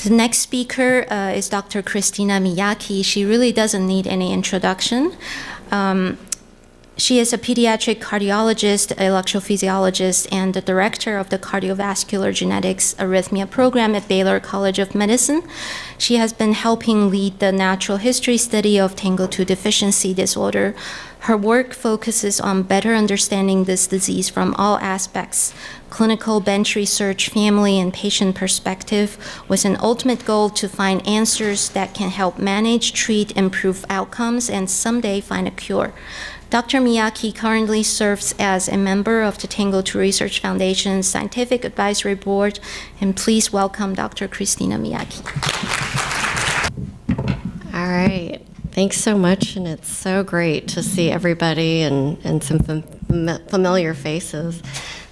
The next speaker is Dr. Christina Miyake. She really doesn't need any introduction. She is a pediatric cardiologist, electrophysiologist, and the director of the Cardiovascular Genetics Arrhythmia program at Baylor College of Medicine. She has been helping lead the natural history study of TANGO2 deficiency disorder. Her work focuses on better understanding this disease from all aspects: clinical, bench research, family, and patient perspective, with an ultimate goal to find answers that can help manage, treat, improve outcomes, and someday find a cure. Dr. Miyake currently serves as a member of the TANGO2 Research Foundation's Scientific Advisory Board, and please welcome Dr. Christina Miyake. All right. Thanks so much, and it's so great to see everybody and some familiar faces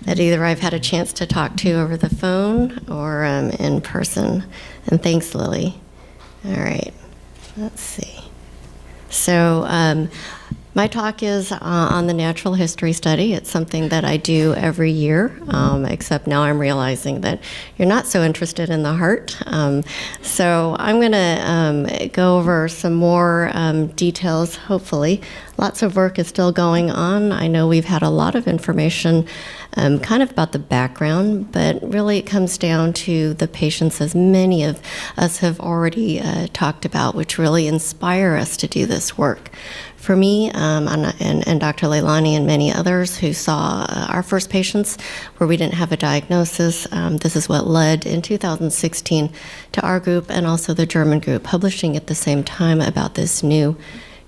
that either I've had a chance to talk to over the phone or in person. And thanks, Lily. All right. Let's see. So my talk is on the natural history study. It's something that I do every year, except now I'm realizing that you're not so interested in the heart. So I'm going to go over some more details, hopefully. Lots of work is still going on. I know we've had a lot of information kind of about the background, but really it comes down to the patients, as many of us have already talked about, which really inspire us to do this work. For me and Dr. Leilani and many others who saw our first patients where we didn't have a diagnosis, this is what led in 2016 to our group and also the German group publishing at the same time about this new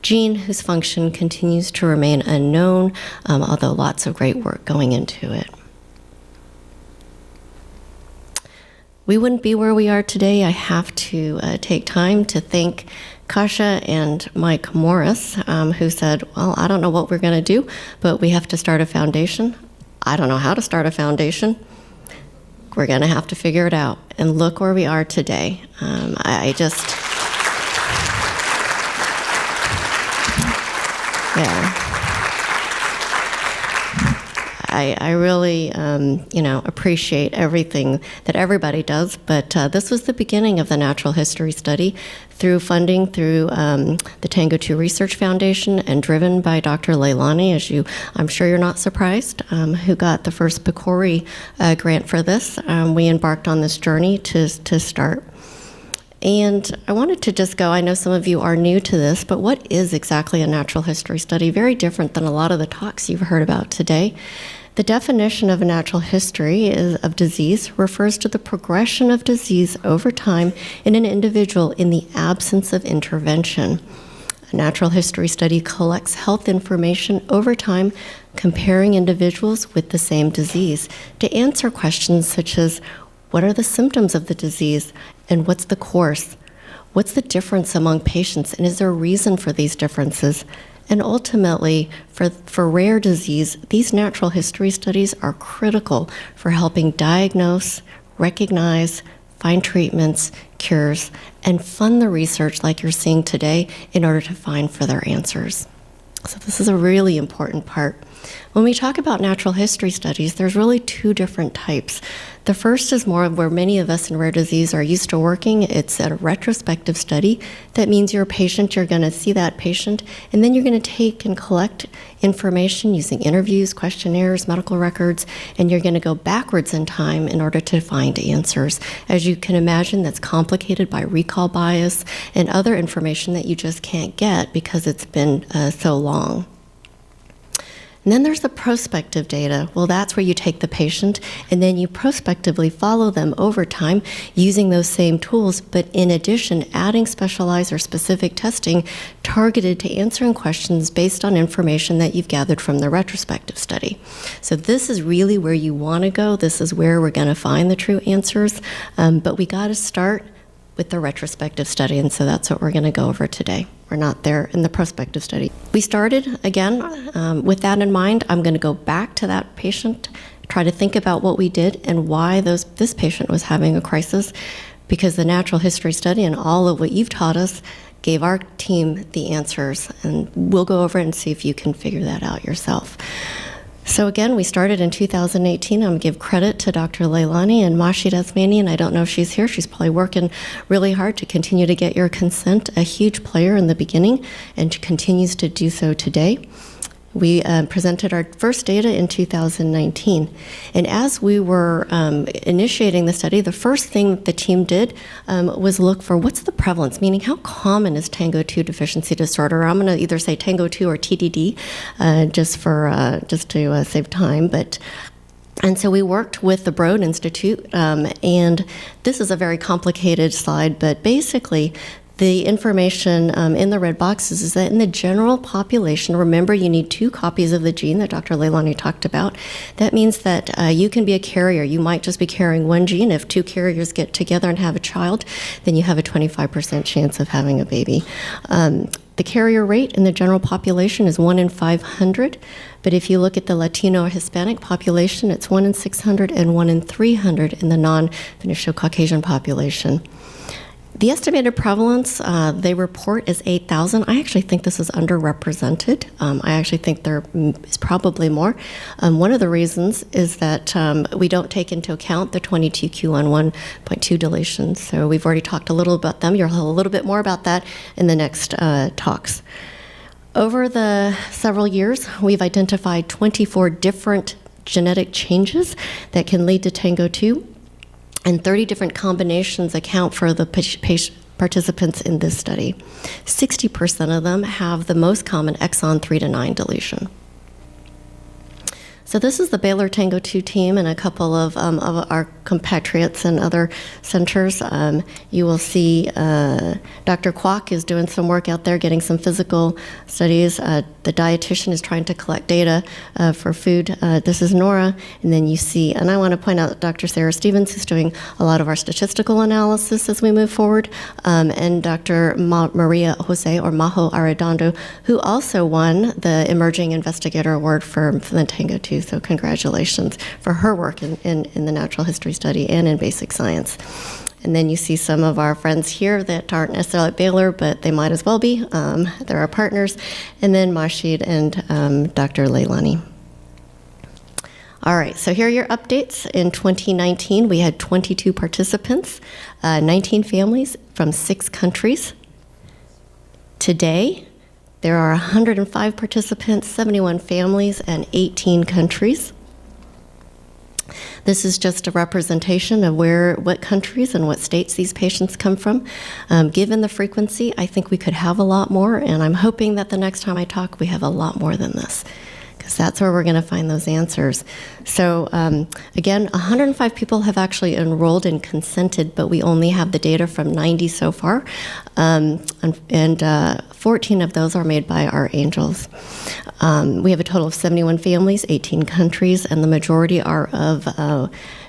gene whose function continues to remain unknown, although lots of great work going into it. We wouldn't be where we are today. I have to take time to thank Kasha and Mike Morris, who said, well, I don't know what we're going to do, but we have to start a foundation. I don't know how to start a foundation. We're going to have to figure it out. And look where we are today. I really, appreciate everything that everybody does, but this was the beginning of the natural history study through funding through the TANGO2 Research Foundation and driven by Dr. Leilani, I'm sure you're not surprised, who got the first PCORI grant for this. We embarked on this journey to start. And I wanted to just go, I know some of you are new to this, but what is exactly a natural history study? Very different than a lot of the talks you've heard about today. The definition of a natural history of disease refers to the progression of disease over time in an individual in the absence of intervention. A natural history study collects health information over time, comparing individuals with the same disease to answer questions such as, what are the symptoms of the disease and what's the course? What's the difference among patients, and is there a reason for these differences? And ultimately, for rare disease, these natural history studies are critical for helping diagnose, recognize, find treatments, cures, and fund the research like you're seeing today in order to find further answers. So this is a really important part. When we talk about natural history studies, there's really two different types. The first is more of where many of us in rare disease are used to working. It's a retrospective study. That means you're a patient, you're going to see that patient, and then you're going to take and collect information using interviews, questionnaires, medical records, and you're going to go backwards in time in order to find answers. As you can imagine, that's complicated by recall bias and other information that you just can't get because it's been so long. And then there's the prospective data. Well, that's where you take the patient and then you prospectively follow them over time using those same tools, but in addition, adding specialized or specific testing targeted to answering questions based on information that you've gathered from the retrospective study. So this is really where you want to go. This is where we're going to find the true answers, but we got to start with the retrospective study, and so that's what we're going to go over today. We're not there in the prospective study. We started, again, with that in mind. I'm going to go back to that patient, try to think about what we did and why this patient was having a crisis, because the natural history study and all of what you've taught us gave our team the answers, and we'll go over it and see if you can figure that out yourself. So again, we started in 2018. I'm going to give credit to Dr. Leilani and Mashid Asmani, and I don't know if she's here. She's probably working really hard to continue to get your consent, a huge player in the beginning, and continues to do so today. We presented our first data in 2019. And as we were initiating the study, the first thing the team did was look for what's the prevalence, meaning how common is TANGO2 deficiency disorder. I'm going to either say TANGO2 or TDD just to save time. And so we worked with the Broad Institute, and this is a very complicated slide, but basically the information in the red boxes is that in the general population, remember you need 2 copies of the gene that Dr. Leilani talked about. That means that you can be a carrier. You might just be carrying 1 gene. If 2 carriers get together and have a child, then you have a 25% chance of having a baby. The carrier rate in the general population is 1 in 500, but if you look at the Latino or Hispanic population, it's 1 in 600 and 1 in 300 in the non-Venetian-Caucasian population. The estimated prevalence they report is 8,000. I actually think this is underrepresented. I actually think there is probably more. One of the reasons is that we don't take into account the 22q11.2 deletions. So we've already talked a little about them. You'll hear a little bit more about that in the next talks. Over the several years, we've identified 24 different genetic changes that can lead to TANGO2. And 30 different combinations account for the participants in this study. 60% of them have the most common exon 3 to 9 deletion. So this is the Baylor TANGO2 team and a couple of our compatriots and other centers. You will see Dr. Kwok is doing some work out there, getting some physical studies. The dietitian is trying to collect data for food. This is Nora. And then you see, and I want to point out Dr. Sarah Stevens, who's doing a lot of our statistical analysis as we move forward, and Dr. Maria Jose, or Majo Arredondo, who also won the Emerging Investigator Award for the TANGO2. So congratulations for her work in the natural history study and in basic science. And then you see some of our friends here that aren't necessarily at Baylor, but they might as well be. They're our partners. And then Mashid and Dr. Leilani. All right, so here are your updates. In 2019, we had 22 participants, 19 families from 6 countries. Today, there are 105 participants, 71 families, and 18 countries. This is just a representation of what countries and what states these patients come from. Given the frequency, I think we could have a lot more, and I'm hoping that the next time I talk, we have a lot more than this, because that's where we're going to find those answers. So again, 105 people have actually enrolled and consented, but we only have the data from 90 so far, and 14 of those are made by our angels. We have a total of 71 families, 18 countries, and the majority are of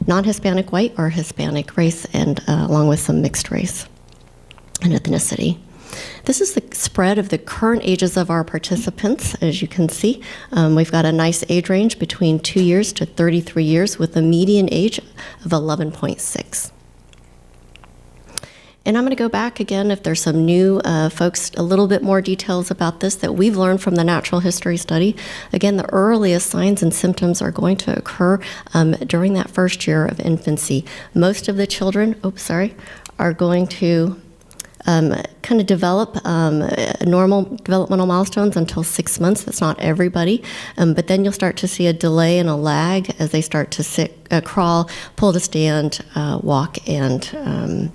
non-Hispanic white or Hispanic race, and along with some mixed race and ethnicity. This is the spread of the current ages of our participants. As you can see, we've got a nice age range between 2 years to 33 years with a median age of 11.6. And I'm going to go back again if there's some new folks, a little bit more details about this that we've learned from the natural history study. Again, the earliest signs and symptoms are going to occur during that first year of infancy. Most of the children, are going to kind of develop normal developmental milestones until 6 months. That's not everybody. But then you'll start to see a delay and a lag as they start to sit, crawl, pull to stand, walk, and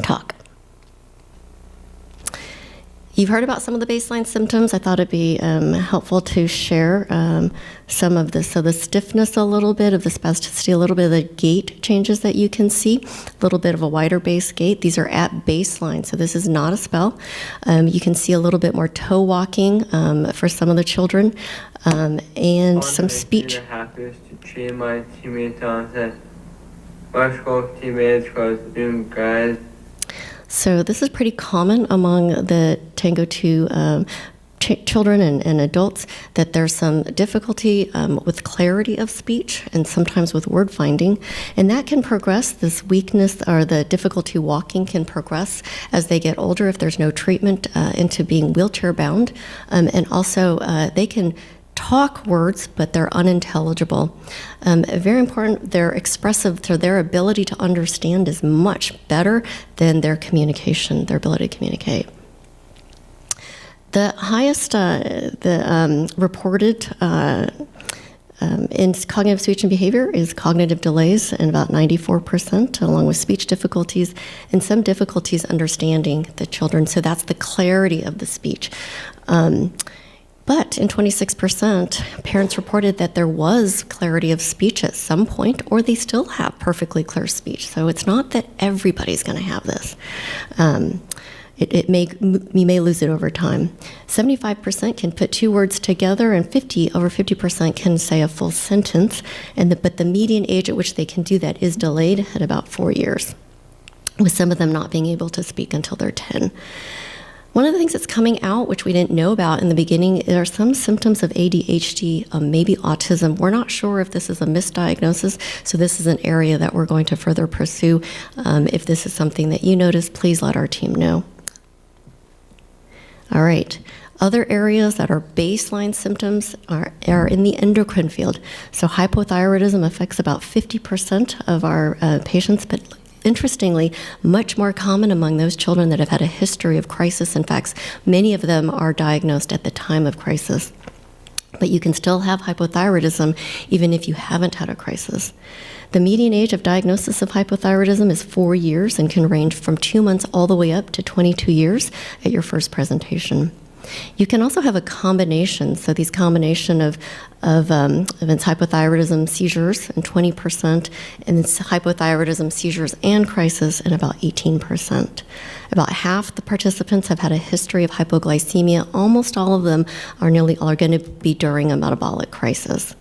talk. You've heard about some of the baseline symptoms. I thought it'd be helpful to share some of this. So the stiffness a little bit, of the spasticity, a little bit of the gait changes that you can see, a little bit of a wider base gait. These are at baseline, so this is not a spell. You can see a little bit more toe walking for some of the children, and some speech. So this is pretty common among the TANGO2 children and adults, that there's some difficulty with clarity of speech and sometimes with word finding. And that can progress, this weakness or the difficulty walking can progress as they get older if there's no treatment into being wheelchair bound. And also they can talk words, but they're unintelligible. Very important, they're expressive, so their ability to understand is much better than their communication, their ability to communicate. The highest reported in cognitive speech and behavior is cognitive delays, in about 94%, along with speech difficulties and some difficulties understanding the children. So that's the clarity of the speech. But in 26%, parents reported that there was clarity of speech at some point, or they still have perfectly clear speech. So it's not that everybody's going to have this. You may lose it over time. 75% can put two words together, and over 50% can say a full sentence. But the median age at which they can do that is delayed at about 4 years, with some of them not being able to speak until they're 10. One of the things that's coming out, which we didn't know about in the beginning, there are some symptoms of ADHD, maybe autism. We're not sure if this is a misdiagnosis, so this is an area that we're going to further pursue. If this is something that you notice, please let our team know. All right. Other areas that are baseline symptoms are in the endocrine field. So hypothyroidism affects about 50% of our patients, but interestingly, much more common among those children that have had a history of crisis. In fact, many of them are diagnosed at the time of crisis. But you can still have hypothyroidism even if you haven't had a crisis. The median age of diagnosis of hypothyroidism is 4 years and can range from 2 months all the way up to 22 years at your first presentation. You can also have a combination, so these combination of events, hypothyroidism, seizures, and 20%, and it's hypothyroidism, seizures, and crisis in about 18%. About half the participants have had a history of hypoglycemia. Almost all of them are going to be during a metabolic crisis.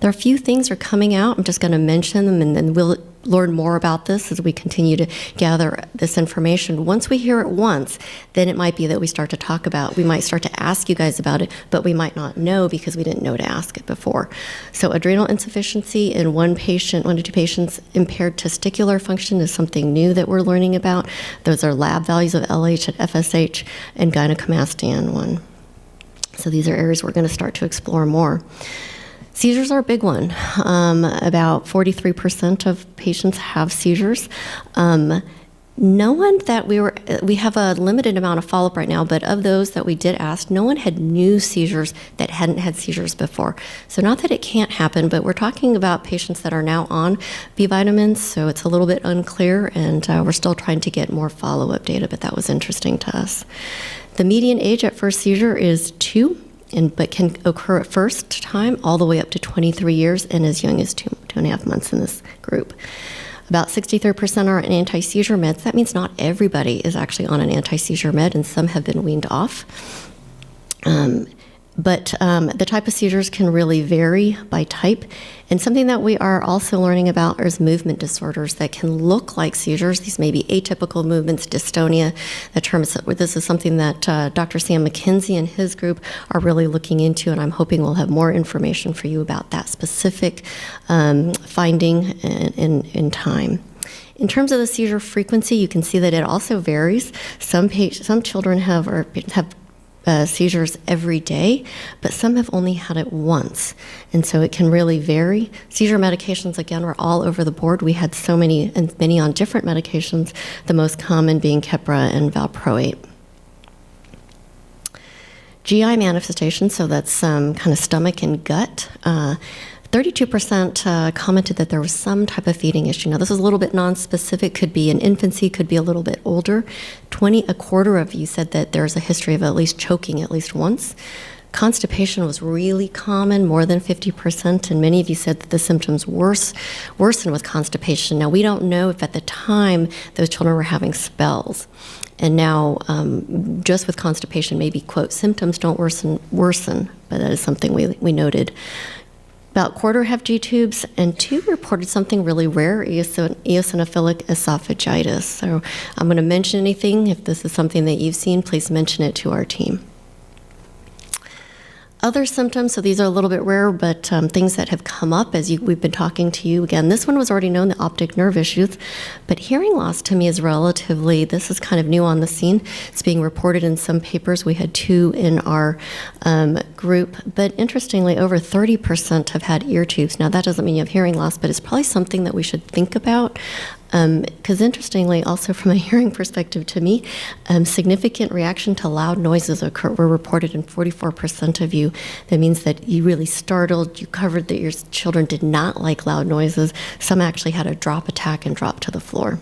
There are a few things that are coming out. I'm just going to mention them, and then we'll learn more about this as we continue to gather this information. Once we hear it once, then it might be that we start to talk about, we might start to ask you guys about it, but we might not know because we didn't know to ask it before. So adrenal insufficiency in 1 to 2 patients, impaired testicular function is something new that we're learning about. Those are lab values of LH and FSH and gynecomastia in 1. So these are areas we're going to start to explore more. Seizures are a big one. About 43% of patients have seizures. No one that we have a limited amount of follow-up right now, but of those that we did ask, no one had new seizures that hadn't had seizures before. So not that it can't happen, but we're talking about patients that are now on B vitamins, so it's a little bit unclear, and we're still trying to get more follow-up data, but that was interesting to us. The median age at first seizure is 2. But can occur at first time all the way up to 23 years and as young as 2.5 months in this group. About 63% are on anti-seizure meds. That means not everybody is actually on an anti-seizure med, and some have been weaned off. But the type of seizures can really vary by type. And something that we are also learning about is movement disorders that can look like seizures. These may be atypical movements, dystonia. This is something that Dr. Sam McKenzie and his group are really looking into, and I'm hoping we'll have more information for you about that specific finding in time. In terms of the seizure frequency, you can see that it also varies. Some children have seizures every day, but some have only had it once, and so it can really vary. Seizure medications, again, were all over the board. We had so many, and many on different medications, the most common being Keppra and valproate. GI manifestations, so that's kind of stomach and gut. 32% commented that there was some type of feeding issue. Now, this is a little bit non-specific, could be in infancy, could be a little bit older. A quarter of you said that there's a history of at least choking at least once. Constipation was really common, more than 50%, and many of you said that the symptoms worsen with constipation. Now, we don't know if at the time those children were having spells. And now, just with constipation, maybe, quote, symptoms don't worsen, but that is something we noted. About a quarter have G-tubes, and 2 reported something really rare, eosinophilic esophagitis. So I'm going to mention anything. If this is something that you've seen, please mention it to our team. Other symptoms, so these are a little bit rare, but things that have come up as we've been talking to you. Again, this one was already known, the optic nerve issues, but hearing loss to me is this is kind of new on the scene. It's being reported in some papers. We had 2 in our group, but interestingly, over 30% have had ear tubes. Now, that doesn't mean you have hearing loss, but it's probably something that we should think about. Because interestingly, also from a hearing perspective to me, significant reaction to loud noises were reported in 44% of you. That means that you really startled, you covered that your children did not like loud noises. Some actually had a drop attack and dropped to the floor.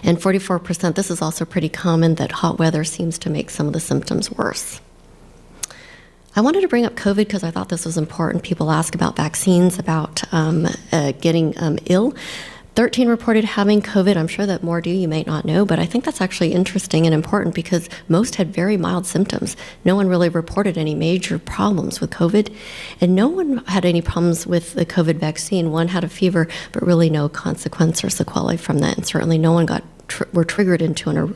And 44%, this is also pretty common, that hot weather seems to make some of the symptoms worse. I wanted to bring up COVID because I thought this was important. People ask about vaccines, about getting ill. 13 reported having COVID. I'm sure that more do, you may not know, but I think that's actually interesting and important because most had very mild symptoms. No one really reported any major problems with COVID, and no one had any problems with the COVID vaccine. One had a fever, but really no consequence or sequelae from that, and certainly no one were triggered into a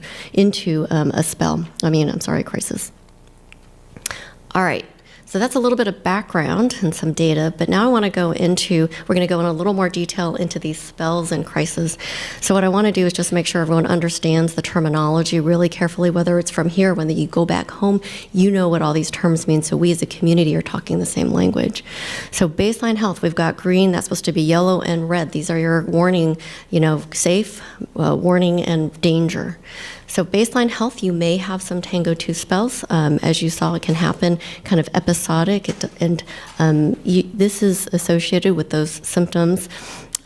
crisis. All right. So that's a little bit of background and some data, but now we're going to go in a little more detail into these spells and crises. So what I want to do is just make sure everyone understands the terminology really carefully, whether it's from here, when you go back home, you know what all these terms mean, so we as a community are talking the same language. So baseline health, we've got green, that's supposed to be yellow and red. These are your warning, safe, warning, and danger. So baseline health, you may have some TANGO2 spells. As you saw, it can happen kind of episodic, this is associated with those symptoms.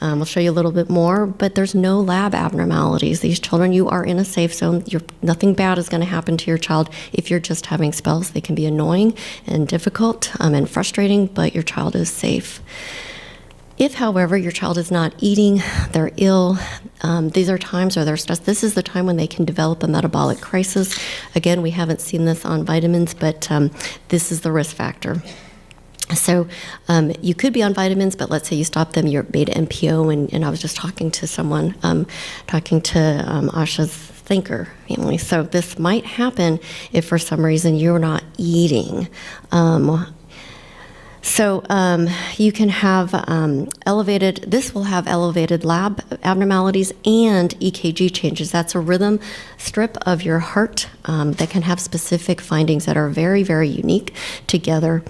We'll show you a little bit more, but there's no lab abnormalities. These children, you are in a safe zone. Nothing bad is going to happen to your child if you're just having spells. They can be annoying and difficult and frustrating, but your child is safe. If, however, your child is not eating, they're ill, these are times where they're stressed. This is the time when they can develop a metabolic crisis. Again, we haven't seen this on vitamins, but this is the risk factor. So you could be on vitamins, but let's say you stop them, you're beta MPO, and I was just talking to someone, Asha's thinker family. So this might happen if for some reason you're not eating. So you can have this will have elevated lab abnormalities and EKG changes. That's a rhythm strip of your heart that can have specific findings that are very, very unique together.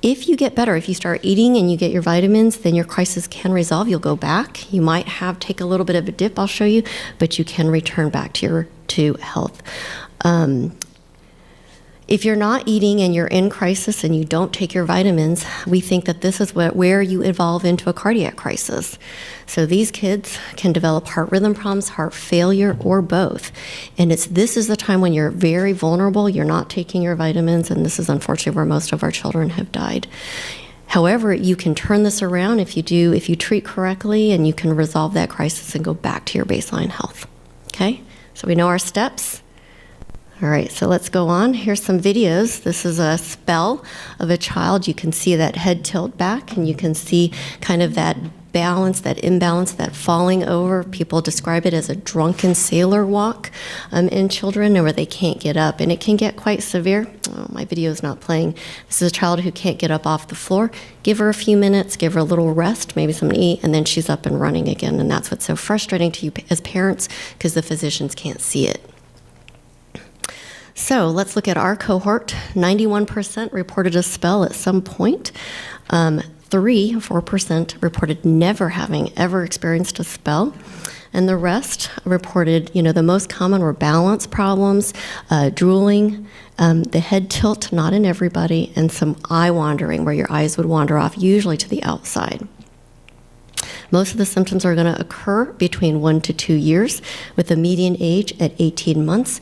If you get better, if you start eating and you get your vitamins, then your crisis can resolve. You'll go back. You might take a little bit of a dip, I'll show you, but you can return back to health. If you're not eating and you're in crisis and you don't take your vitamins, we think that this is where you evolve into a cardiac crisis. So these kids can develop heart rhythm problems, heart failure, or both. And this is the time when you're very vulnerable, you're not taking your vitamins, and this is unfortunately where most of our children have died. However, you can turn this around if you treat correctly, and you can resolve that crisis and go back to your baseline health. Okay? So we know our steps. All right, so let's go on. Here's some videos. This is a spell of a child. You can see that head tilt back, and you can see kind of that balance, that imbalance, that falling over. People describe it as a drunken sailor walk in children, where they can't get up, and it can get quite severe. Oh, my video is not playing. This is a child who can't get up off the floor. Give her a few minutes, give her a little rest, maybe something to eat, and then she's up and running again. And that's what's so frustrating to you as parents, because the physicians can't see it. So let's look at our cohort. 91% reported a spell at some point. 4% reported never having ever experienced a spell. And the rest reported, the most common were balance problems, drooling, the head tilt, not in everybody, and some eye wandering, where your eyes would wander off, usually to the outside. Most of the symptoms are going to occur between 1 to 2 years, with a median age at 18 months.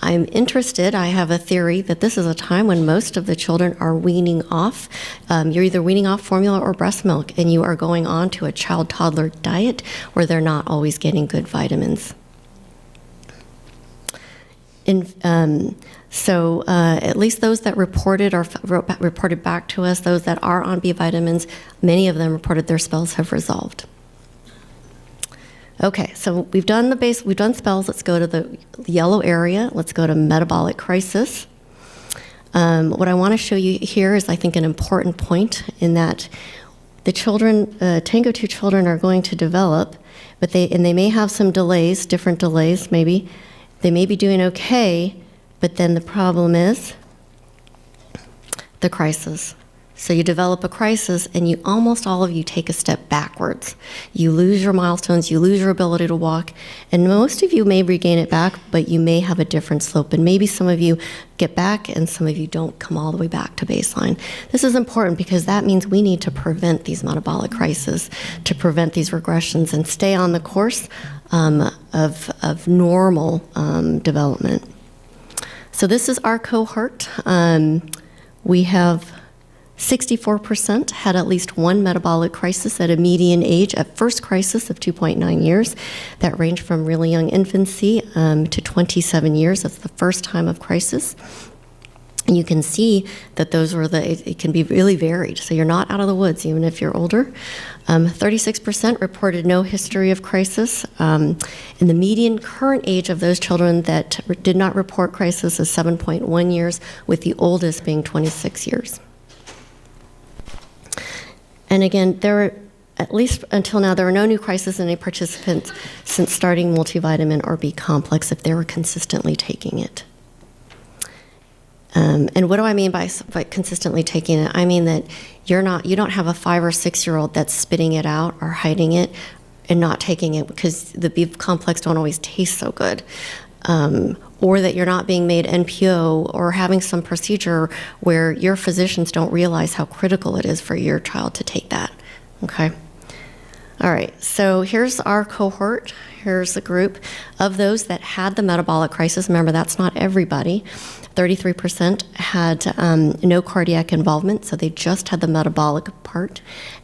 I'm interested, I have a theory that this is a time when most of the children are weaning off. You're either weaning off formula or breast milk, and you are going on to a child-toddler diet where they're not always getting good vitamins. So at least those that reported back to us, those that are on B vitamins, many of them reported their spells have resolved. Okay, so we've done spells. Let's go to the yellow area. Let's go to metabolic crisis. What I want to show you here is, I think, an important point in that the children, TANGO2 children are going to develop, but they may have some delays, different delays maybe. They may be doing okay, but then the problem is the crisis. So you develop a crisis, and almost all of you take a step backwards. You lose your milestones, you lose your ability to walk, and most of you may regain it back, but you may have a different slope. And maybe some of you get back, and some of you don't come all the way back to baseline. This is important because that means we need to prevent these metabolic crises, to prevent these regressions, and stay on the course of normal development. So this is our cohort. We have 64% had at least one metabolic crisis at a median age at first crisis of 2.9 years. That ranged from really young infancy to 27 years. That's the first time of crisis. And you can see that those were it can be really varied. So you're not out of the woods, even if you're older. 36% reported no history of crisis. And the median current age of those children that did not report crisis is 7.1 years, with the oldest being 26 years. And again, at least until now, there were no new crises in any participants since starting multivitamin or B complex if they were consistently taking it. And what do I mean by consistently taking it? I mean that you don't have a 5 or 6 year old that's spitting it out or hiding it and not taking it because the B complex don't always taste so good. Or that you're not being made NPO or having some procedure where your physicians don't realize how critical it is for your child to take that, okay? All right, so here's our cohort. Here's the group of those that had the metabolic crisis. Remember, that's not everybody. 33% had no cardiac involvement, so they just had the metabolic part,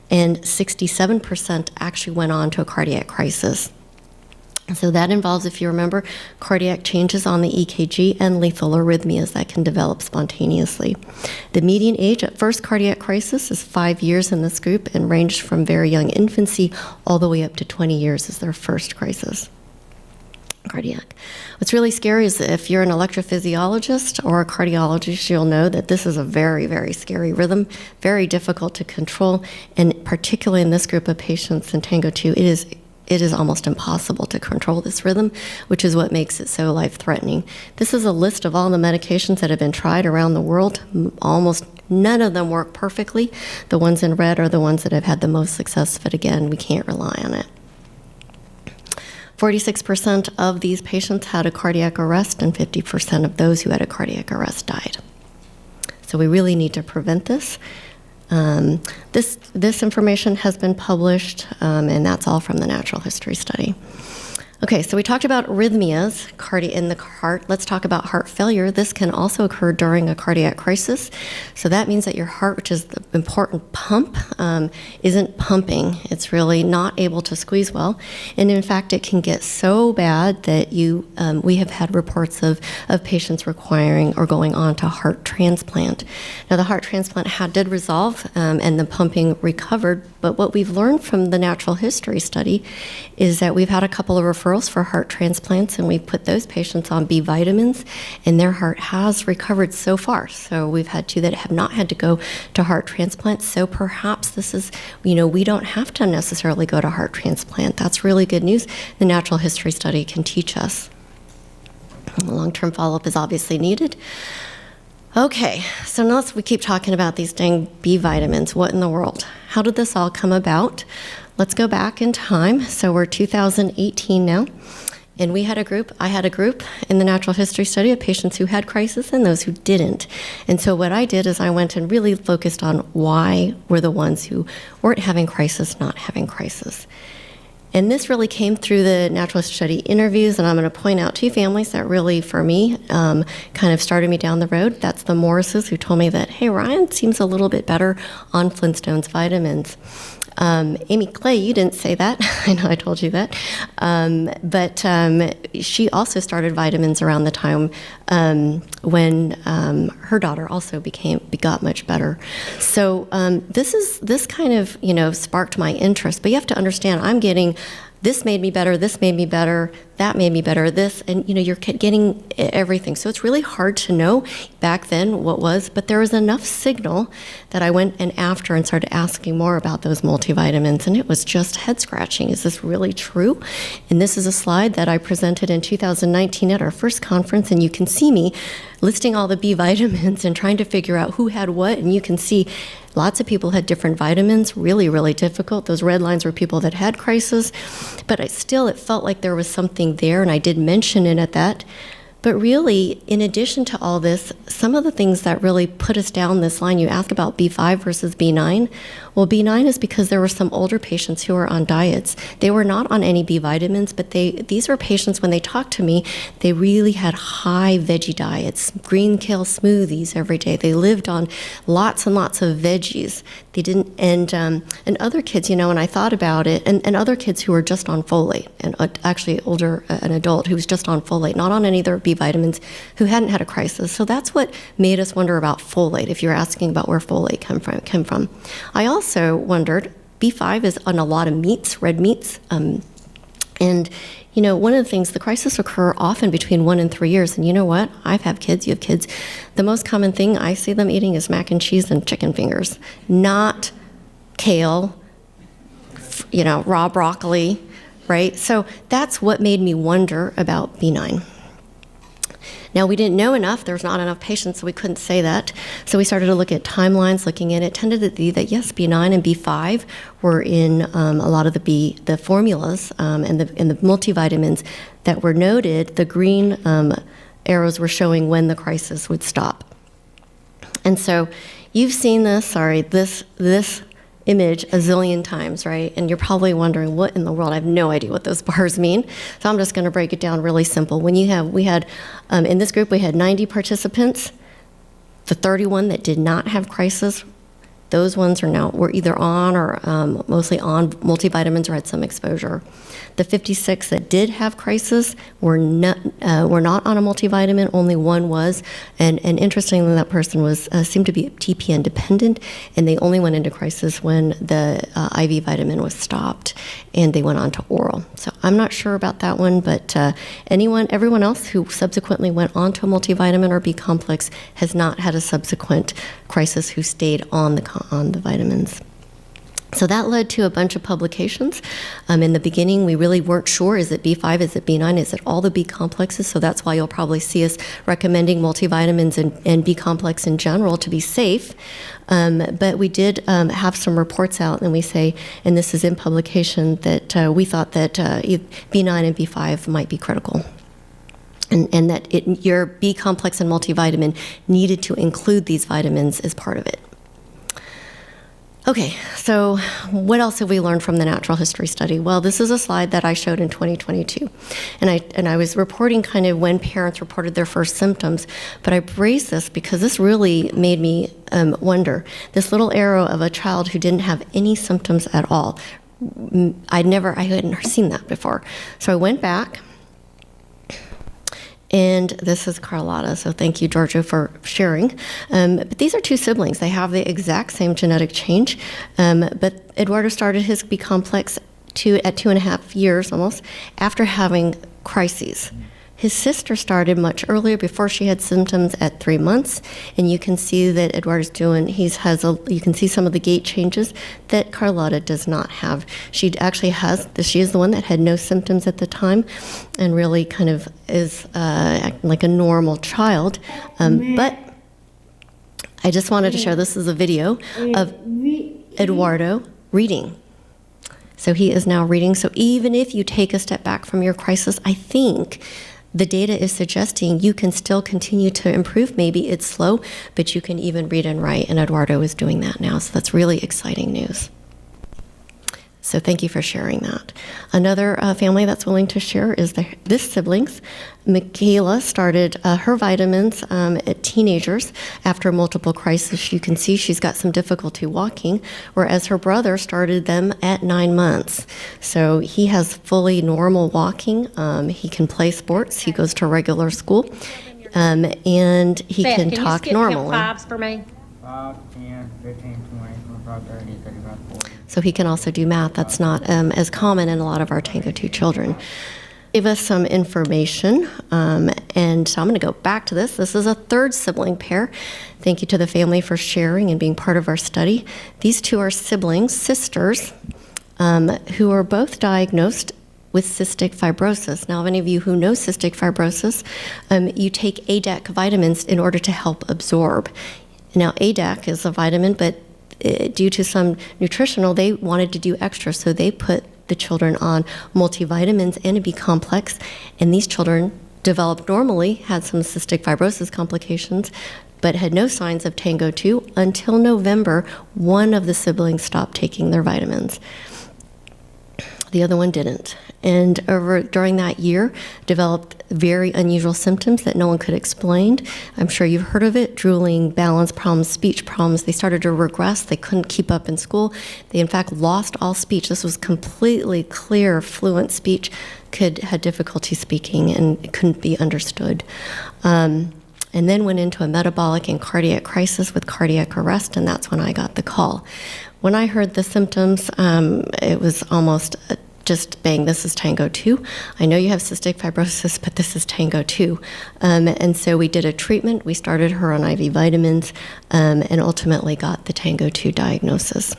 and 67% actually went on to a cardiac crisis. So that involves, if you remember, cardiac changes on the EKG and lethal arrhythmias that can develop spontaneously. The median age at first cardiac crisis is 5 years in this group and ranged from very young infancy all the way up to 20 years as their first crisis. Cardiac. What's really scary is that if you're an electrophysiologist or a cardiologist, you'll know that this is a very, very scary rhythm, very difficult to control, and particularly in this group of patients in TANGO2, it is almost impossible to control this rhythm, which is what makes it so life-threatening. This is a list of all the medications that have been tried around the world. Almost none of them work perfectly. The ones in red are the ones that have had the most success, but again, we can't rely on it. 46% of these patients had a cardiac arrest, and 50% of those who had a cardiac arrest died. So we really need to prevent this. This information has been published, and that's all from the natural history study. Okay, so we talked about arrhythmias in the heart. Let's talk about heart failure. This can also occur during a cardiac crisis. So that means that your heart, which is the important pump, isn't pumping. It's really not able to squeeze well. And in fact, it can get so bad that we have had reports of patients requiring or going on to heart transplant. Now, the heart transplant did resolve and the pumping recovered, but what we've learned from the natural history study is that we've had a couple of referrals for heart transplants, and we've put those patients on B vitamins, and their heart has recovered so far. So we've had two that have not had to go to heart transplant. So perhaps this is, we don't have to necessarily go to heart transplant. That's really good news. The natural history study can teach us. Long-term follow-up is obviously needed. Okay, so now we keep talking about these dang B vitamins. What in the world? How did this all come about? Let's go back in time. So we're 2018 now, and I had a group in the natural history study of patients who had crisis and those who didn't. And so what I did is I went and really focused on why were the ones who weren't having crisis not having crisis. And this really came through the natural history study interviews, and I'm going to point out two families that really, for me, kind of started me down the road. That's the Morrises, who told me that, hey, Ryan seems a little bit better on Flintstones vitamins. Amy Clay, you didn't say that. I know I told you that. But she also started vitamins around the time when her daughter also got much better. So this kind of, sparked my interest. But you have to understand, I'm getting this made me better, this made me better, that made me better, this, and you're getting everything. So it's really hard to know back then what was, but there was enough signal that I went and after and started asking more about those multivitamins, and it was just head scratching. Is this really true? And this is a slide that I presented in 2019 at our first conference, and you can see me listing all the B vitamins and trying to figure out who had what, and you can see lots of people had different vitamins, really, really difficult. Those red lines were people that had crisis, but it felt like there was something there, and I did mention it at that. But really, in addition to all this, some of the things that really put us down this line, you ask about B5 versus B9. Well, B9 is because there were some older patients who were on diets. They were not on any B vitamins, but these were patients, when they talked to me, they really had high veggie diets, green kale smoothies every day. They lived on lots and lots of veggies. They didn't, and other kids, when I thought about it, and other kids who were just on folate, and actually older, an adult who was just on folate, not on any other B vitamins, who hadn't had a crisis. So that's what made us wonder about folate, if you're asking about where folate came from. I also wondered, B5 is on a lot of meats, red meats, and one of the things, the crises occur often between 1 and 3 years, and you know what? I have kids, you have kids. The most common thing I see them eating is mac and cheese and chicken fingers, not kale, raw broccoli, right? So that's what made me wonder about B9. Now, we didn't know enough. There was not enough patients, so we couldn't say that. So we started to look at timelines, looking at it. Tended to be that, yes, B9 and B5 were in a lot of the formulas and the multivitamins that were noted. The green arrows were showing when the crisis would stop. And so you've seen this image a zillion times, right? And you're probably wondering, what in the world? I have no idea what those bars mean. So I'm just going to break it down really simple. We had in this group, we had 90 participants. The 31 that did not have crisis, those ones were either on or mostly on multivitamins or had some exposure. The 56 that did have crisis were not on a multivitamin. Only one was, and interestingly, that person seemed to be TPN dependent, and they only went into crisis when the IV vitamin was stopped, and they went on to oral. So I'm not sure about that one, but everyone else who subsequently went on to a multivitamin or B complex has not had a subsequent crisis who stayed on the vitamins. So that led to a bunch of publications. In the beginning, we really weren't sure, is it B5, is it B9, is it all the B complexes? So that's why you'll probably see us recommending multivitamins and B complex in general to be safe. But we did have some reports out, and we say, and this is in publication, that we thought that B9 and B5 might be critical. And that your B complex and multivitamin needed to include these vitamins as part of it. Okay, so what else have we learned from the natural history study? Well, this is a slide that I showed in 2022. And I was reporting kind of when parents reported their first symptoms, but I raised this because this really made me wonder. This little arrow of a child who didn't have any symptoms at all. I hadn't seen that before. So I went back. And this is Carlotta, so thank you, Giorgio, for sharing. But these are two siblings. They have the exact same genetic change, but Eduardo started his B complex at 2.5 years almost after having crises. His sister started much earlier, before she had symptoms, at 3 months, and you can see that Eduardo's you can see some of the gait changes that Carlotta does not have. She actually she is the one that had no symptoms at the time, and really kind of is like a normal child. But I just wanted to share, this is a video of Eduardo reading. So he is now reading. So even if you take a step back from your crisis, I think the data is suggesting you can still continue to improve. Maybe it's slow, but you can even read and write, and Eduardo is doing that now, so that's really exciting news. So thank you for sharing that. Another family that's willing to share is this siblings. Michaela started her vitamins at teenagers after multiple crises. You can see she's got some difficulty walking, whereas her brother started them at 9 months. So he has fully normal walking. He can play sports. He goes to regular school, and he can talk normally. 5s for me? 5, 10, 15, 20, 25, 30, 35, 40. so he can also do math. That's not as common in a lot of our TANGO2 children. Give us some information, and so I'm going to go back to this. This is a third sibling pair. Thank you to the family for sharing and being part of our study. These two are siblings, sisters, who are both diagnosed with cystic fibrosis. Now, any of you who know cystic fibrosis, you take ADAC vitamins in order to help absorb. Now, ADAC is a vitamin, but due to some nutritional, they wanted to do extra, so they put the children on multivitamins and a B complex, and these children developed normally, had some cystic fibrosis complications, but had no signs of TANGO2 until November. One of the siblings stopped taking their vitamins. The other one didn't. And during that year, developed very unusual symptoms that no one could explain. I'm sure you've heard of it: drooling, balance problems, speech problems. They started to regress. They couldn't keep up in school. They, in fact, lost all speech. This was completely clear, fluent speech, had difficulty speaking and couldn't be understood. And then went into a metabolic and cardiac crisis with cardiac arrest, and that's when I got the call. When I heard the symptoms, it was almost just bang, this is TANGO2. I know you have cystic fibrosis, but this is TANGO2. And so we did a treatment. We started her on IV vitamins, and ultimately got the TANGO2 diagnosis.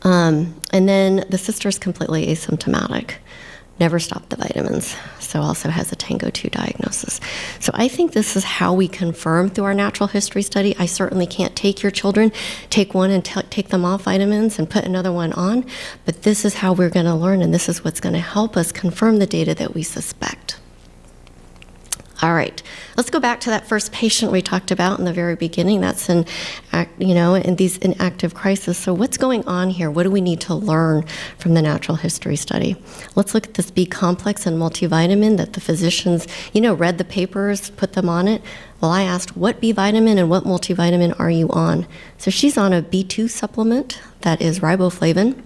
And then the sister is completely asymptomatic. Never stopped the vitamins, so also has a TANGO2 diagnosis. So I think this is how we confirm through our natural history study. I certainly can't take your children, take one and take them off vitamins and put another one on, but this is how we're going to learn, and this is what's going to help us confirm the data that we suspect. All right, let's go back to that first patient we talked about in the very beginning. That's in active crisis. So what's going on here? What do we need to learn from the natural history study? Let's look at this B complex and multivitamin that the physicians, read the papers, put them on it. Well, I asked, what B vitamin and what multivitamin are you on? So she's on a B2 supplement that is riboflavin,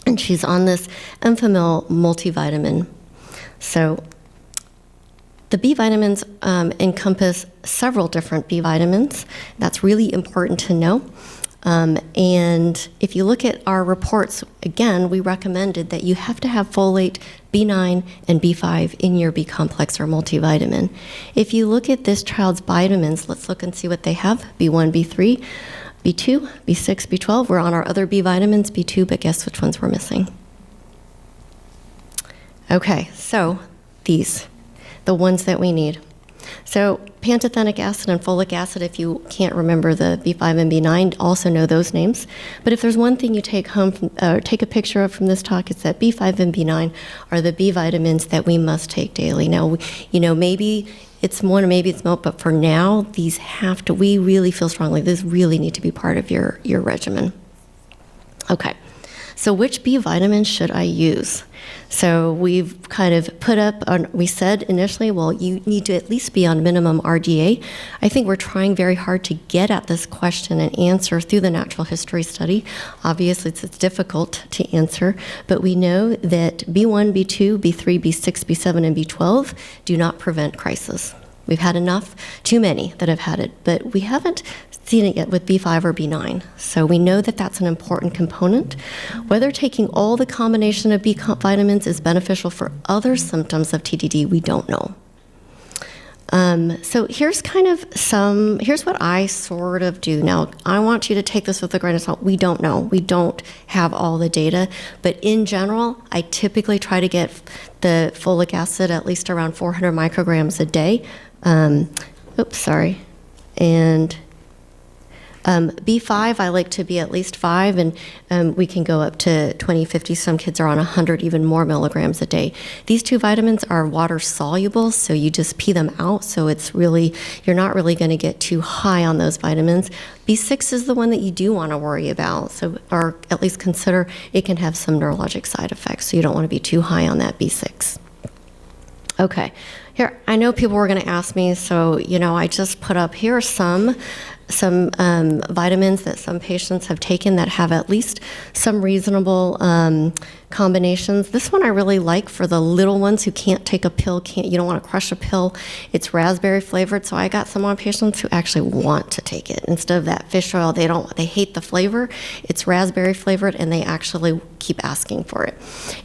and she's on this Enfamil multivitamin. So the B vitamins encompass several different B vitamins. That's really important to know. And if you look at our reports, again, we recommended that you have to have folate, B9, and B5 in your B complex or multivitamin. If you look at this child's vitamins, let's look and see what they have: B1, B3, B2, B6, B12. We're on our other B vitamins, B2, but guess which ones we're missing? Okay, so these. The ones that we need. So pantothenic acid and folic acid, if you can't remember the B5 and B9, also know those names. But if there's one thing you take home, take a picture of from this talk, it's that B5 and B9 are the B vitamins that we must take daily. Now, maybe it's one, maybe it's milk, but for now, these we really feel strongly, these really need to be part of your regimen. Okay, so which B vitamin should I use? So we've kind of we said initially, well, you need to at least be on minimum RDA. I think we're trying very hard to get at this question and answer through the natural history study. Obviously, it's difficult to answer, but we know that B1, B2, B3, B6, B7, and B12 do not prevent crisis. We've had too many that have had it, but we haven't seen it yet with B5 or B9. So we know that that's an important component. Whether taking all the combination of B vitamins is beneficial for other symptoms of TDD, we don't know. So here's here's what I sort of do. Now, I want you to take this with a grain of salt. We don't know. We don't have all the data. But in general, I typically try to get the folic acid at least around 400 micrograms a day. And B5, I like to be at least 5, and we can go up to 20, 50. Some kids are on 100, even more milligrams a day. These two vitamins are water soluble, so you just pee them out. So you're not really going to get too high on those vitamins. B6 is the one that you do want to worry about, or at least consider it can have some neurologic side effects, so you don't want to be too high on that B6. Okay, Here, I know people were going to ask me, so, I just put up, here are some vitamins that some patients have taken that have at least some reasonable combinations. This one I really like for the little ones who can't take a pill, you don't want to crush a pill. It's raspberry flavored, so I got some on patients who actually want to take it. Instead of that fish oil, they hate the flavor. It's raspberry flavored, and they actually keep asking for it.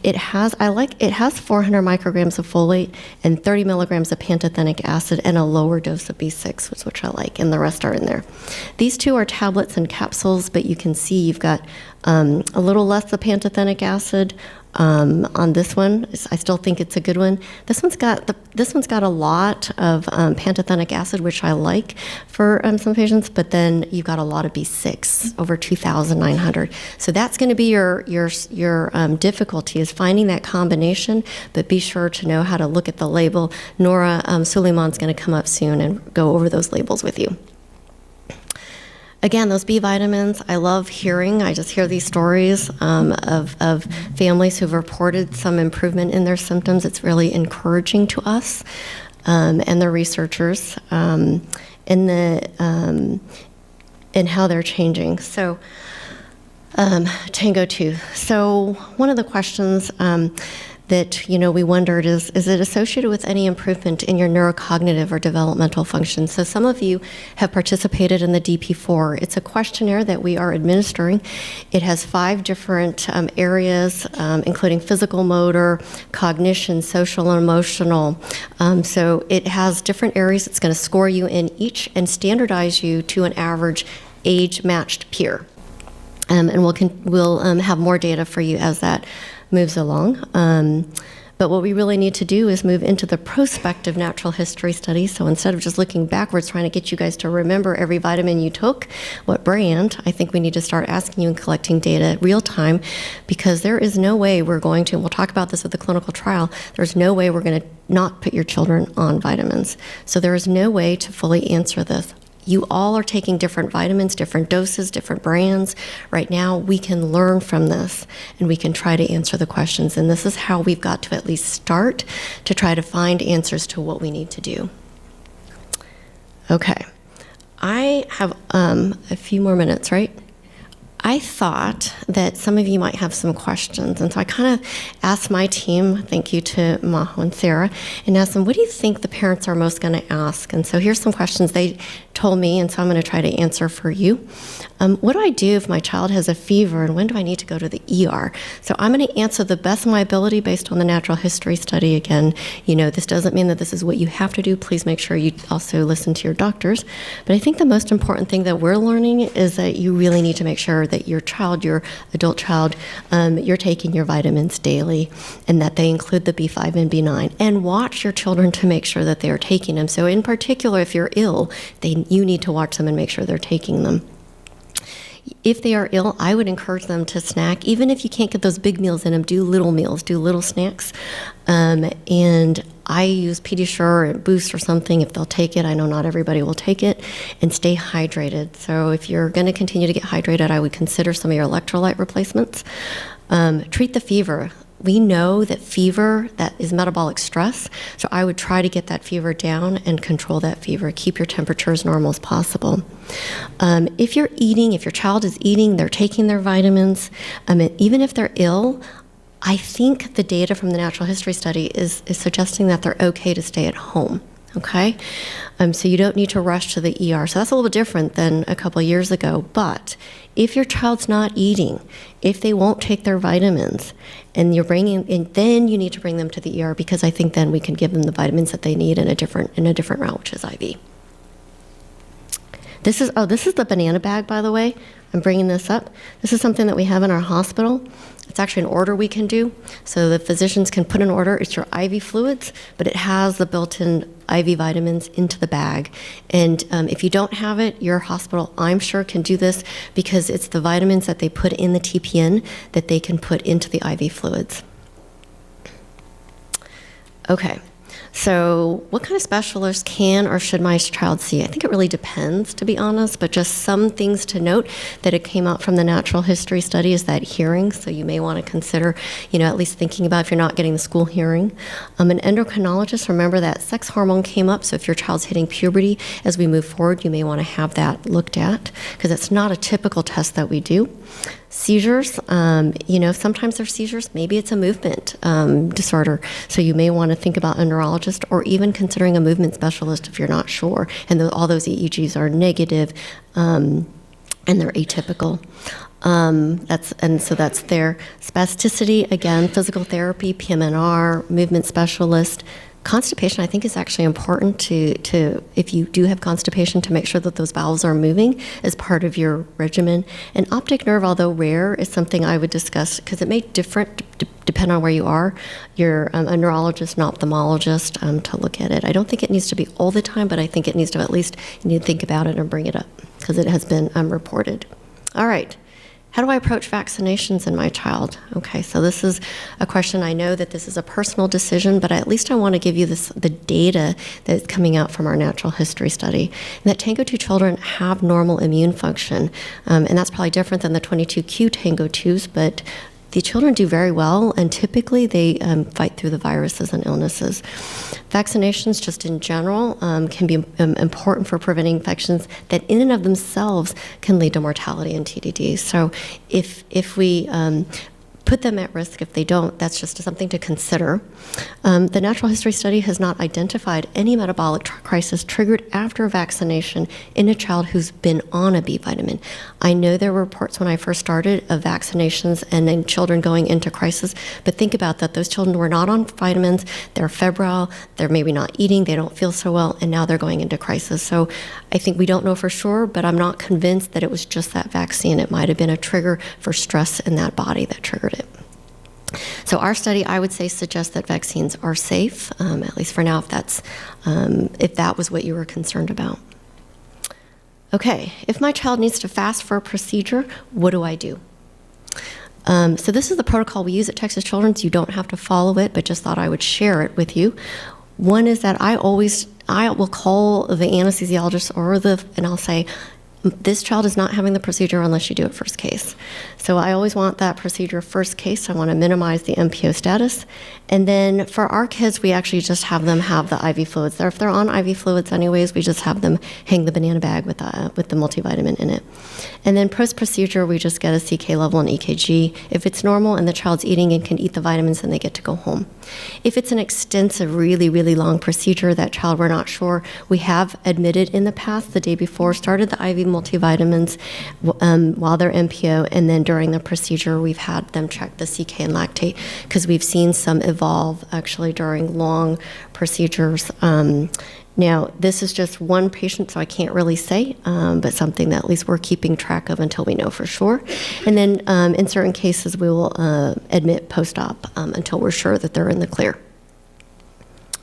It has 400 micrograms of folate and 30 milligrams of pantothenic acid and a lower dose of B6, which I like, and the rest are in there. These two are tablets and capsules, but you can see you've got a little less of pantothenic acid on this one. I still think it's a good one. This one's got a lot of pantothenic acid, which I like for some patients, but then you've got a lot of B6, over 2,900. So that's going to be your difficulty, is finding that combination, but be sure to know how to look at the label. Nora Suleiman's going to come up soon and go over those labels with you. Again, those B vitamins, I love hearing. I just hear these stories of families who've reported some improvement in their symptoms. It's really encouraging to us and the researchers in how they're changing. So, TANGO2. So one of the questions that we wondered is it associated with any improvement in your neurocognitive or developmental function? So some of you have participated in the DP4. It's a questionnaire that we are administering. It has 5 different areas, including physical, motor, cognition, social, and emotional. So it has different areas. It's going to score you in each and standardize you to an average age-matched peer. And we'll have more data for you as that moves along. But what we really need to do is move into the prospective natural history study. So instead of just looking backwards, trying to get you guys to remember every vitamin you took, what brand, I think we need to start asking you and collecting data real time, because there is no way we're going to, and we'll talk about this with the clinical trial, there's no way we're going to not put your children on vitamins. So there is no way to fully answer this. You all are taking different vitamins, different doses, different brands. Right now, we can learn from this, and we can try to answer the questions. And this is how we've got to at least start to try to find answers to what we need to do. Okay. I have a few more minutes, right? I thought that some of you might have some questions, and so I kind of asked my team, thank you to Maho and Sarah, and asked them, what do you think the parents are most going to ask? And so here's some questions they told me, and so I'm going to try to answer for you. What do I do if my child has a fever, and when do I need to go to the ER? So I'm going to answer the best of my ability based on the natural history study. Again, this doesn't mean that this is what you have to do. Please make sure you also listen to your doctors. But I think the most important thing that we're learning is that you really need to make sure that your child, your adult child, you're taking your vitamins daily, and that they include the B5 and B9. And watch your children to make sure that they are taking them. So in particular, if you're ill, you need to watch them and make sure they're taking them. If they are ill, I would encourage them to snack. Even if you can't get those big meals in them, do little meals, do little snacks. And I use Pediatric or Boost or something if they'll take it. I know not everybody will take it. And stay hydrated. So if you're going to continue to get hydrated, I would consider some of your electrolyte replacements. Treat the fever. We know that fever, that is metabolic stress, so I would try to get that fever down and control that fever. Keep your temperature as normal as possible. If you're eating, if your child is eating, they're taking their vitamins, even if they're ill, I think the data from the natural history study is suggesting that they're okay to stay at home. Okay? So you don't need to rush to the ER. So that's a little different than a couple of years ago. But if your child's not eating, if they won't take their vitamins, and then you need to bring them to the ER, because I think then we can give them the vitamins that they need in a different route, which is IV. This is the banana bag, by the way. I'm bringing this up. This is something that we have in our hospital. It's actually an order we can do. So the physicians can put an order. It's your IV fluids, but it has the built-in IV vitamins into the bag. And if you don't have it, your hospital, I'm sure, can do this, because it's the vitamins that they put in the TPN that they can put into the IV fluids. Okay. So what kind of specialist can or should my child see? I think it really depends, to be honest, but just some things to note that it came out from the natural history study is that hearing. So you may want to consider, at least thinking about if you're not getting the school hearing. An endocrinologist, remember that sex hormone came up. So if your child's hitting puberty, as we move forward, you may want to have that looked at because it's not a typical test that we do. Seizures, sometimes they're seizures. Maybe it's a movement disorder. So you may want to think about a neurologist or even considering a movement specialist if you're not sure. And all those EEGs are negative and they're atypical. So that's there. Spasticity, again, physical therapy, PMNR, movement specialist. Constipation, I think, is actually important to if you do have constipation, to make sure that those bowels are moving as part of your regimen. And optic nerve, although rare, is something I would discuss because it may depend on where you are. You're a neurologist, an ophthalmologist, to look at it. I don't think it needs to be all the time, but I think it needs to at least, you need to think about it and bring it up because it has been reported. All right. How do I approach vaccinations in my child? Okay, so this is a question. I know that this is a personal decision, but at least I want to give you the data that's coming out from our natural history study. And that TANGO2 children have normal immune function, and that's probably different than the 22q TANGO2s, but the children do very well, and typically they fight through the viruses and illnesses. Vaccinations, just in general, can be important for preventing infections that in and of themselves can lead to mortality and TDD. So if we put them at risk if they don't, that's just something to consider. The natural history study has not identified any metabolic crisis triggered after vaccination in a child who's been on a B vitamin. I know there were reports when I first started of vaccinations and then children going into crisis, but think about that. Those children were not on vitamins, they're febrile, they're maybe not eating, they don't feel so well, and now they're going into crisis. So I think we don't know for sure, but I'm not convinced that it was just that vaccine. It might have been a trigger for stress in that body that triggered it. So our study, I would say, suggests that vaccines are safe, at least for now, if that was what you were concerned about. Okay, if my child needs to fast for a procedure, what do I do? So this is the protocol we use at Texas Children's. You don't have to follow it, but just thought I would share it with you. One is that I will call the anesthesiologist and I'll say, this child is not having the procedure unless you do it first case. So I always want that procedure first case. I want to minimize the MPO status. And then for our kids, we actually just have them have the IV fluids. If they're on IV fluids anyways, we just have them hang the banana bag with the multivitamin in it. And then post-procedure, we just get a CK level and EKG. If it's normal and the child's eating and can eat the vitamins, then they get to go home. If it's an extensive, really, really long procedure, that child we're not sure, we have admitted in the past, the day before, started the IV multivitamins while they're MPO, and then during the procedure, we've had them check the CK and lactate because we've seen some evolve actually during long procedures. Now, this is just one patient, so I can't really say, but something that at least we're keeping track of until we know for sure. And then in certain cases, we will admit post-op until we're sure that they're in the clear.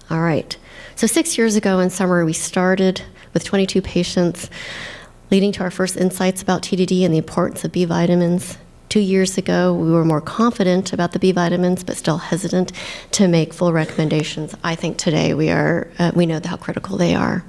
All right. So 6 years ago in summer, we started with 22 patients, leading to our first insights about TDD and the importance of B vitamins. 2 years ago, we were more confident about the B vitamins, but still hesitant to make full recommendations. I think today we know how critical they are.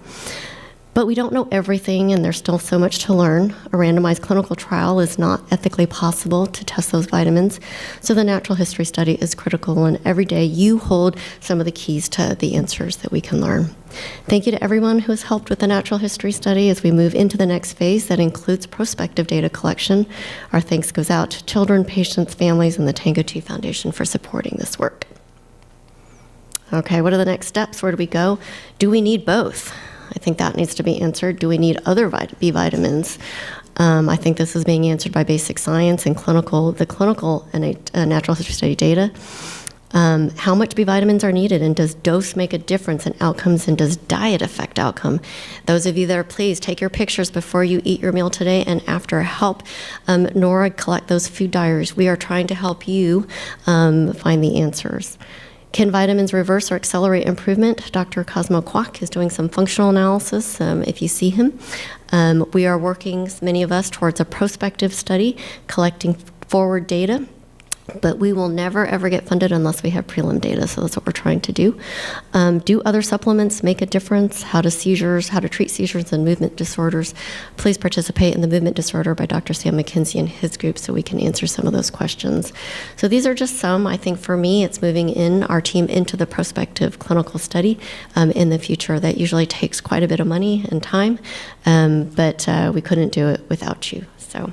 But we don't know everything, and there's still so much to learn. A randomized clinical trial is not ethically possible to test those vitamins, so the natural history study is critical, and every day you hold some of the keys to the answers that we can learn. Thank you to everyone who has helped with the natural history study as we move into the next phase that includes prospective data collection. Our thanks goes out to children, patients, families, and the TANGO2 Foundation for supporting this work. Okay, what are the next steps? Where do we go? Do we need both? I think that needs to be answered. Do we need other B vitamins? I think this is being answered by basic science and the clinical and natural history study data. How much B vitamins are needed, and does dose make a difference in outcomes, and does diet affect outcome? Those of you that are pleased, take your pictures before you eat your meal today and after. Help Nora collect those food diaries. We are trying to help you find the answers. Can vitamins reverse or accelerate improvement? Dr. Cosmo Kwok is doing some functional analysis, if you see him. We are working, many of us, towards a prospective study, collecting forward data But we will never, ever get funded unless we have prelim data, so that's what we're trying to do. Do other supplements make a difference? How to treat seizures and movement disorders? Please participate in the movement disorder by Dr. Sam McKenzie and his group so we can answer some of those questions. So these are just some. I think for me, it's moving our team into the prospective clinical study in the future. That usually takes quite a bit of money and time, but we couldn't do it without you. So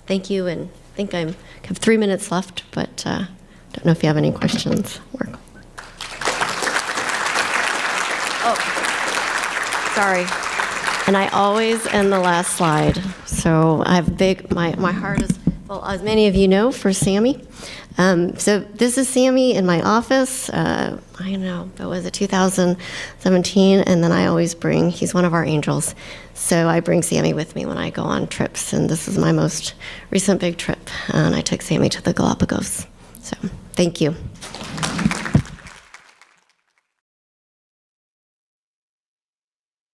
thank you, and I think I have 3 minutes left, but don't know if you have any questions. Oh, sorry. And I always end the last slide. So I have my heart is, well, as many of you know, for Sammy. So this is Sammy in my office. I don't know, what was it, 2017? And then I always he's one of our angels. So I bring Sammy with me when I go on trips. And this is my most recent big trip. And I took Sammy to the Galapagos. So thank you.